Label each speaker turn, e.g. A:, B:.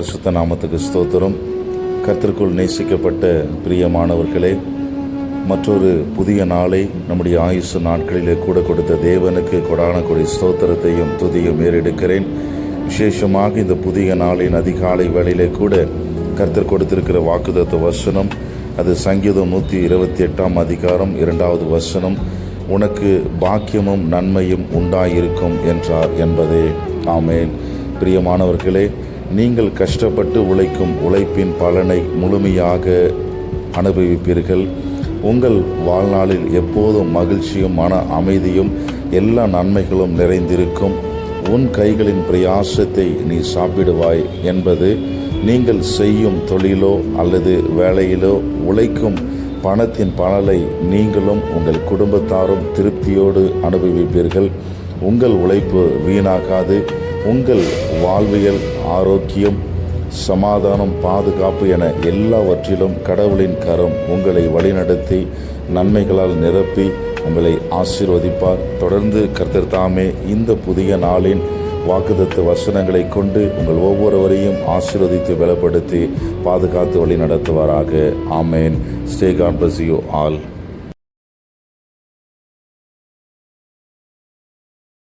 A: பரிசுத்த நாமத்துக்கு ஸ்தோத்திரம். கர்த்தருக்குள் நேசிக்கப்பட்ட பிரியமானவர்களே, மற்றொரு புதிய நாளை நம்முடைய ஆயுசு நாட்களிலே கூட கொடுத்த தேவனுக்கு கொடான கொடி ஸ்தோத்திரத்தையும் துதியும் ஏறெடுக்கிறேன். விசேஷமாக இந்த புதிய நாளின் அதிகாலை வேளையிலே கூட கர்த்தர் கொடுத்திருக்கிற வாக்குத்தத்த வசனம், அது சங்கீதம் 128 அதிகாரம் 2வது வசனம், உனக்கு பாக்கியமும் நன்மையும் உண்டாயிருக்கும் என்றார் என்பதே. ஆமேன். பிரியமானவர்களே, நீங்கள் கஷ்டப்பட்டு உழைக்கும் உழைப்பின் பலனை முழுமையாக அனுபவிப்பீர்கள். உங்கள் வாழ்நாளில் எப்போதும் மகிழ்ச்சியும் மன அமைதியும் எல்லா நன்மைகளும் நிறைந்திருக்கும். உன் கைகளின் பிரயாசத்தை நீ சாப்பிடுவாய் என்பது நீங்கள் செய்யும் தொழிலோ அல்லது வேலையிலோ உழைக்கும் பணத்தின் பலனை நீங்களும் உங்கள் குடும்பத்தாரும் திருப்தியோடு அனுபவிப்பீர்கள். உங்கள் உழைப்பு வீணாகாது. உங்கள் வாழ்வியல், ஆரோக்கியம், சமாதானம், பாதுகாப்பு என எல்லாவற்றிலும் கடவுளின் கரம் உங்களை வழிநடத்தி நன்மைகளால் நிரப்பி உங்களை ஆசீர்வதிப்பார். தொடர்ந்து கர்த்தர் தாமே இந்த புதிய நாளின் வாக்குத்தத்த வசனங்களை கொண்டு உங்கள் ஒவ்வொருவரையும் ஆசீர்வதித்து பலப்படுத்தி பாதுகாத்து வழி நடத்துவாராக. ஆமேன். Stay God bless you all.